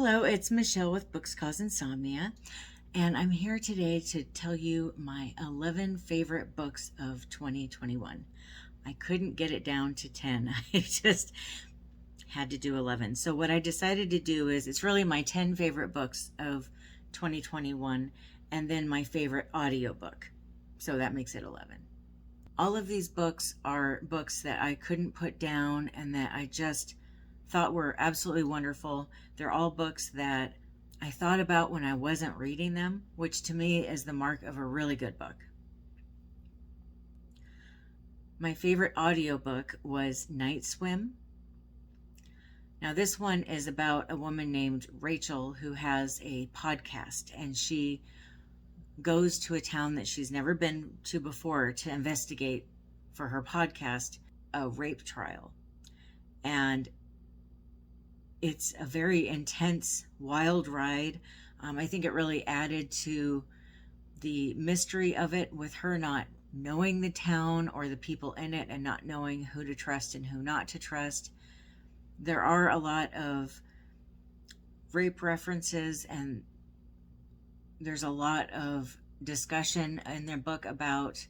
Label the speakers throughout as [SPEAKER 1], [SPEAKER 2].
[SPEAKER 1] Hello, it's Michelle with Books Cause Insomnia, and I'm here today to tell you my 11 favorite books of 2021. I couldn't get it down to 10. I just had to do 11. So what I decided to do is, it's really my 10 favorite books of 2021 and then my favorite audiobook. So that makes it 11. All of these books are books that I couldn't put down and that I just thought were absolutely wonderful. They're all books that I thought about when I wasn't reading them, which to me is the mark of a really good book. My favorite audiobook was Night Swim. Now this one is about a woman named Rachel who has a podcast, and she goes to a town that she's never been to before to investigate for her podcast a rape trial. And it's a very intense, wild ride. I think it really added to the mystery of it, with her not knowing the town or the people in it and not knowing who to trust and who not to trust. There are a lot of rape references, and there's a lot of discussion in their book about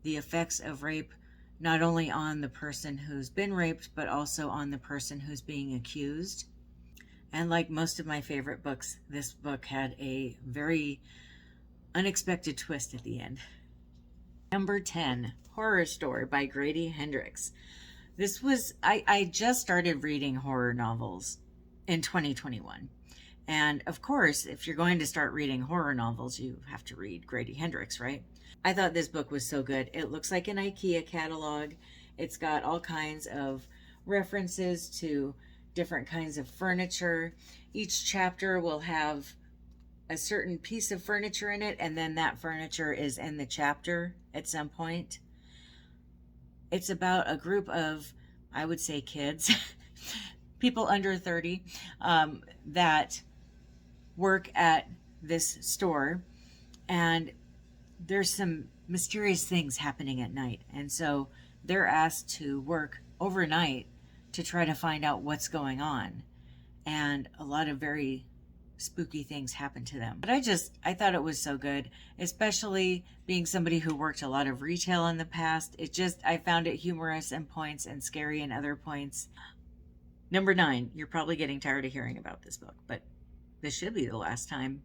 [SPEAKER 1] the effects of rape, not only on the person who's been raped, but also on the person who's being accused. And like most of my favorite books, this book had a very unexpected twist at the end. Number 10, Horrorstor by Grady, Hendrix. This was, I just started reading horror novels in 2021. And of course, if you're going to start reading horror novels, you have to read Grady Hendrix, right? I thought this book was so good. It looks like an IKEA catalog. It's got all kinds of references to different kinds of furniture. Each chapter will have a certain piece of furniture in it, and then that furniture is in the chapter at some point. It's about a group of, I would say, kids, people under 30, that work at this store, and there's some mysterious things happening at night, and so they're asked to work overnight to try to find out what's going on, and a lot of very spooky things happen to them. But I thought it was so good, especially being somebody who worked a lot of retail in the past. I found it humorous in points and scary in other points. Number 9, you're probably getting tired of hearing about this book, but this should be the last time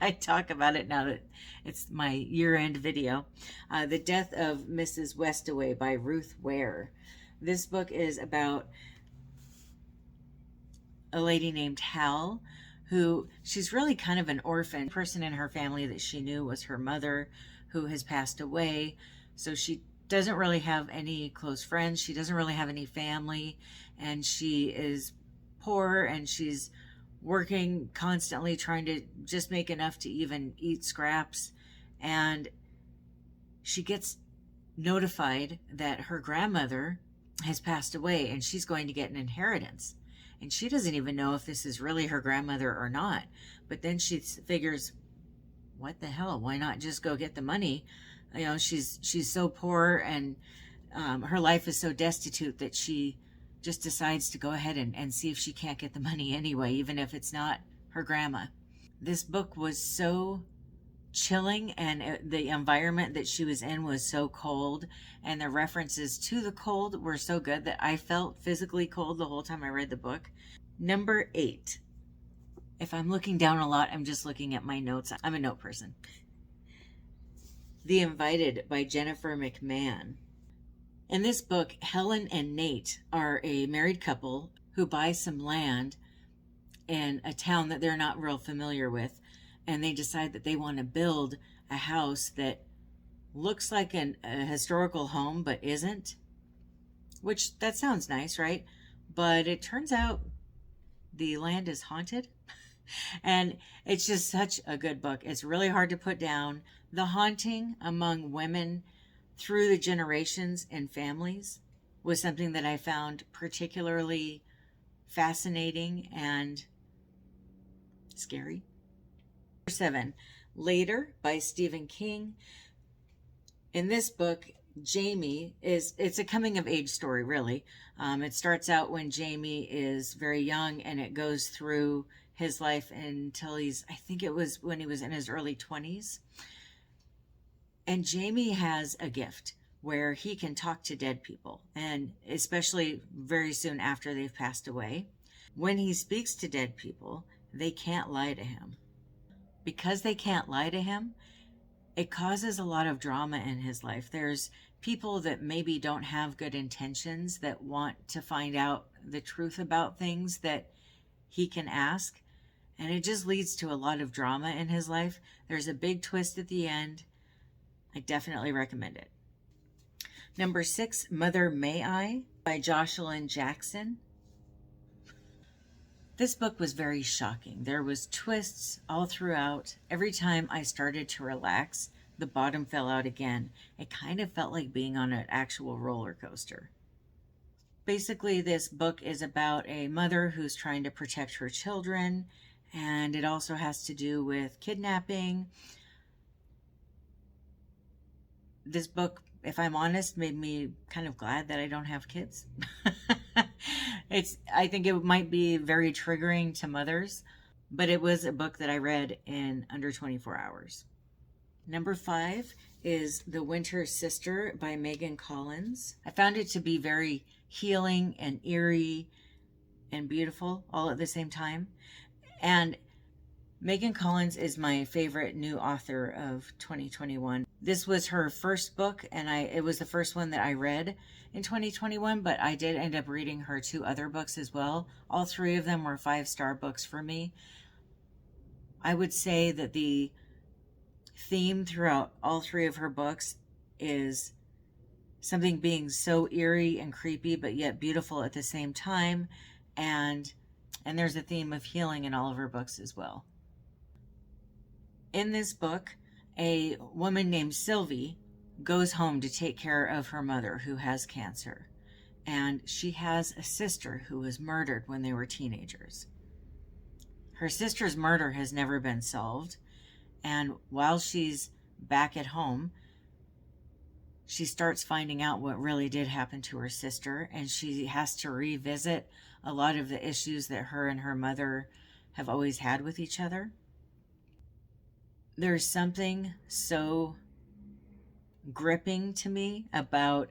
[SPEAKER 1] I talk about it now that it's my year-end video. The Death of Mrs. Westaway by Ruth Ware. This book is about a lady named Hal, who, she's really kind of an orphan. The person in her family that she knew was her mother, who has passed away. So she doesn't really have any close friends. She doesn't really have any family, and she is poor, and she's working constantly trying to just make enough to even eat scraps. And she gets notified that her grandmother has passed away and she's going to get an inheritance. And she doesn't even know if this is really her grandmother or not. But then she figures, what the hell? Why not just go get the money? You know, she's so poor, and her life is so destitute that she just decides to go ahead and see if she can't get the money anyway, even if it's not her grandma. This book was so chilling, and the environment that she was in was so cold, and the references to the cold were so good that I felt physically cold the whole time I read the book. Number 8. If I'm looking down a lot, I'm just looking at my notes. I'm a note person. The Invited by Jennifer McMahon. In this book, Helen and Nate are a married couple who buy some land in a town that they're not real familiar with, and they decide that they want to build a house that looks like a historical home but isn't, which that sounds nice, right? But it turns out the land is haunted. And it's just such a good book. It's really hard to put down. The haunting among women through the generations and families was something that I found particularly fascinating and scary. Number 7, Later by Stephen King. In this book, Jamie it's a coming of age story, really. It starts out when Jamie is very young, and it goes through his life until I think it was when he was in his early 20s. And Jamie has a gift where he can talk to dead people, and especially very soon after they've passed away. When he speaks to dead people, they can't lie to him. Because they can't lie to him, it causes a lot of drama in his life. There's people that maybe don't have good intentions that want to find out the truth about things that he can ask. And it just leads to a lot of drama in his life. There's a big twist at the end. I definitely recommend it. Number 6, Mother May I by Joshilyn Jackson. This book was very shocking. There was twists all throughout. Every time I started to relax, the bottom fell out again. It kind of felt like being on an actual roller coaster. Basically, this book is about a mother who's trying to protect her children, and it also has to do with kidnapping. This book, if I'm honest, made me kind of glad that I don't have kids. I think it might be very triggering to mothers, but it was a book that I read in under 24 hours. Number 5 is The Winter Sister by Megan Collins. I found it to be very healing and eerie and beautiful all at the same time. And Megan Collins is my favorite new author of 2021. This was her first book, and it was the first one that I read in 2021, but I did end up reading her 2 other books as well. All 3 of them were 5-star books for me. I would say that the theme throughout all 3 of her books is something being so eerie and creepy, but yet beautiful at the same time. And there's a theme of healing in all of her books as well. In this book, a woman named Sylvie goes home to take care of her mother who has cancer. And she has a sister who was murdered when they were teenagers. Her sister's murder has never been solved. And while she's back at home, she starts finding out what really did happen to her sister. And she has to revisit a lot of the issues that her and her mother have always had with each other. There's something so gripping to me about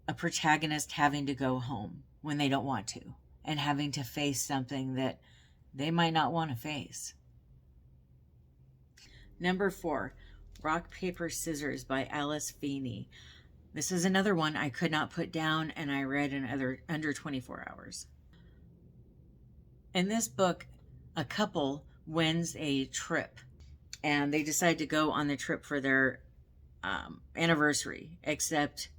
[SPEAKER 1] a protagonist having to go home when they don't want to, and having to face something that they might not want to face. Number 4, Rock, Paper, Scissors by Alice Feeney. This is another one I could not put down, and I read in under 24 hours. In this book, a couple wins a trip, and they decide to go on the trip for their anniversary, except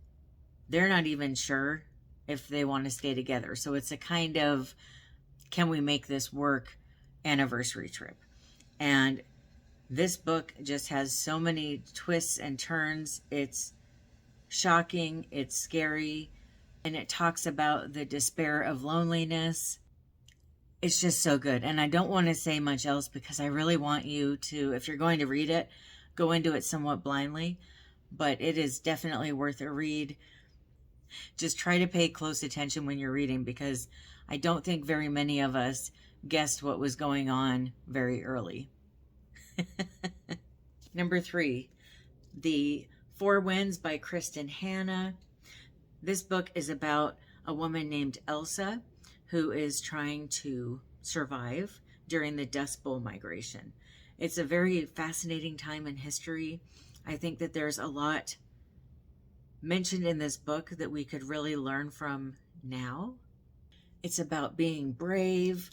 [SPEAKER 1] they're not even sure if they want to stay together. So it's a kind of, can we make this work anniversary trip? And this book just has so many twists and turns. It's shocking, it's scary, and it talks about the despair of loneliness. It's just so good. And I don't want to say much else because I really want you to, if you're going to read it, go into it somewhat blindly. But it is definitely worth a read. Just try to pay close attention when you're reading, because I don't think very many of us guessed what was going on very early. Number 3, The 4 Winds by Kristin Hannah. This book is about a woman named Elsa who is trying to survive during the Dust Bowl migration. It's a very fascinating time in history. I think that there's a lot mentioned in this book that we could really learn from now. It's about being brave.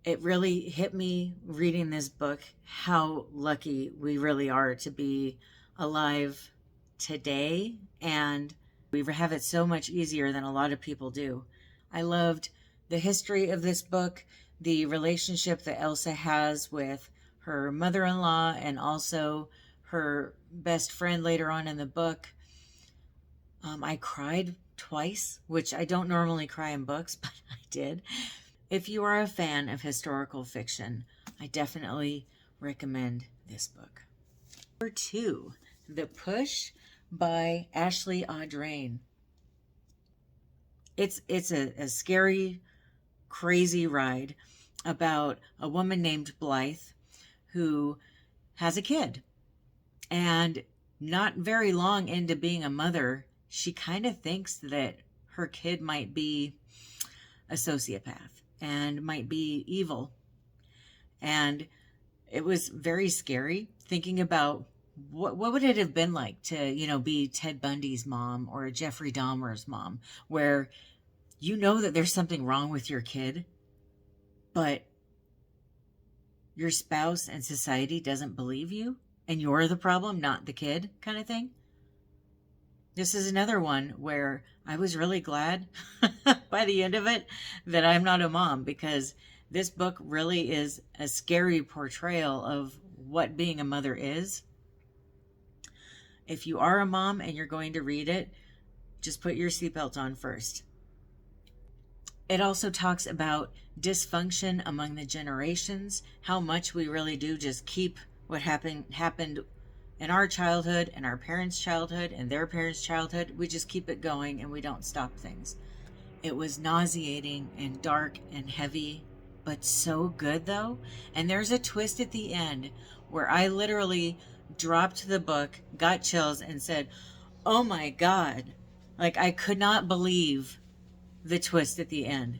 [SPEAKER 1] It really hit me reading this book how lucky we really are to be alive today, and we have it so much easier than a lot of people do. I loved the history of this book, the relationship that Elsa has with her mother-in-law and also her best friend later on in the book. I cried twice, which I don't normally cry in books, but I did. If you are a fan of historical fiction, I definitely recommend this book. Number 2, The Push by Ashely Audrain. It's a scary, crazy ride about a woman named Blythe who has a kid. And not very long into being a mother, she kind of thinks that her kid might be a sociopath and might be evil. And it was very scary thinking about what would it have been like to, be Ted Bundy's mom or Jeffrey Dahmer's mom, where you know that there's something wrong with your kid, but your spouse and society doesn't believe you and you're the problem, not the kid, kind of thing. This is another one where I was really glad by the end of it that I'm not a mom, because this book really is a scary portrayal of what being a mother is. If you are a mom and you're going to read it, just put your seatbelt on first. It also talks about dysfunction among the generations, how much we really do just keep what happened in our childhood and our parents' childhood and their parents' childhood. We just keep it going and we don't stop things. It was nauseating and dark and heavy, but so good though. And there's a twist at the end where I literally dropped the book, got chills, and said, oh my God. Like, I could not believe the twist at the end.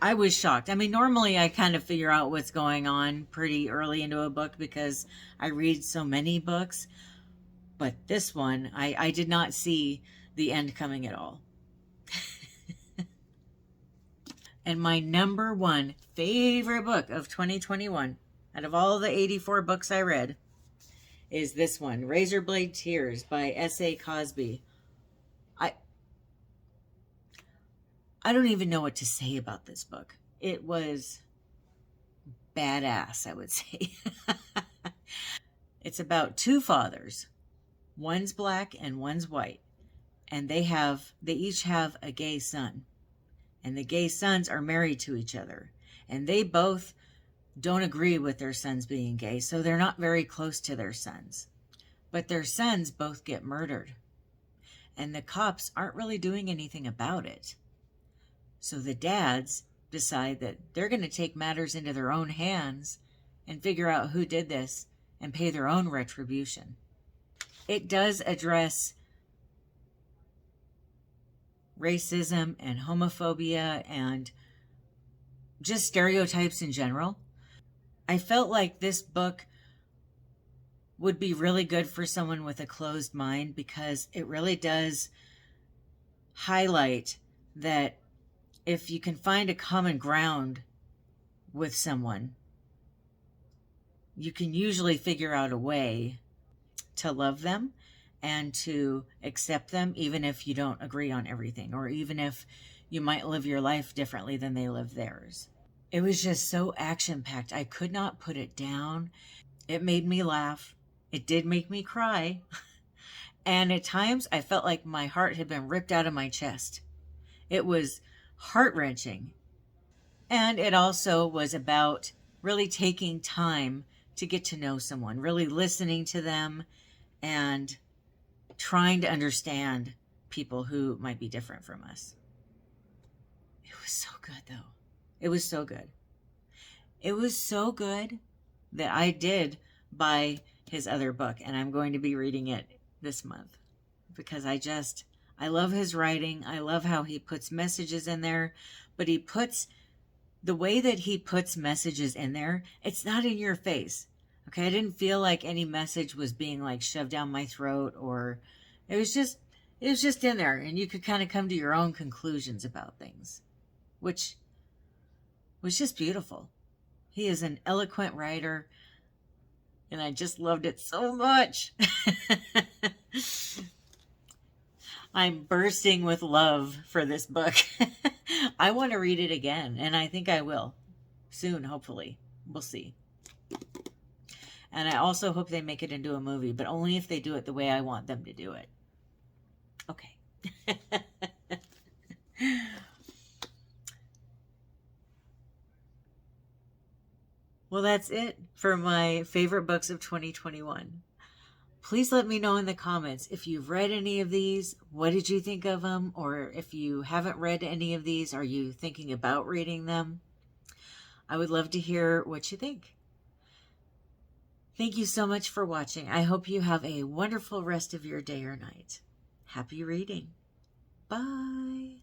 [SPEAKER 1] I was shocked. I mean, normally I kind of figure out what's going on pretty early into a book because I read so many books. But this one, I did not see the end coming at all. And my number one favorite book of 2021, out of all the 84 books I read, is this one, Razorblade Tears by S.A. Cosby. I don't even know what to say about this book. It was badass, I would say. It's about two fathers. One's black and one's white. And they each have a gay son. And the gay sons are married to each other. And they both don't agree with their sons being gay, so they're not very close to their sons. But their sons both get murdered. And the cops aren't really doing anything about it. So the dads decide that they're going to take matters into their own hands and figure out who did this and pay their own retribution. It does address racism and homophobia and just stereotypes in general. I felt like this book would be really good for someone with a closed mind, because it really does highlight that if you can find a common ground with someone, you can usually figure out a way to love them and to accept them, even if you don't agree on everything, or even if you might live your life differently than they live theirs. It was just so action-packed. I could not put it down. It made me laugh. It did make me cry. And at times, I felt like my heart had been ripped out of my chest. It was heart-wrenching. And it also was about really taking time to get to know someone, really listening to them and trying to understand people who might be different from us. It was so good, though. It was so good. It was so good that I did buy his other book, and I'm going to be reading it this month because I love his writing. I love how he puts messages in there, but the way that he puts messages in there, it's not in your face. Okay, I didn't feel like any message was being like shoved down my throat, or it was just in there, and you could kind of come to your own conclusions about things, which was just beautiful. He is an eloquent writer, and I just loved it so much. I'm bursting with love for this book. I want to read it again, and I think I will soon, hopefully. We'll see. And I also hope they make it into a movie, but only if they do it the way I want them to do it. Okay. Well, that's it for my favorite books of 2021. Please let me know in the comments if you've read any of these. What did you think of them? Or if you haven't read any of these, are you thinking about reading them? I would love to hear what you think. Thank you so much for watching. I hope you have a wonderful rest of your day or night. Happy reading. Bye.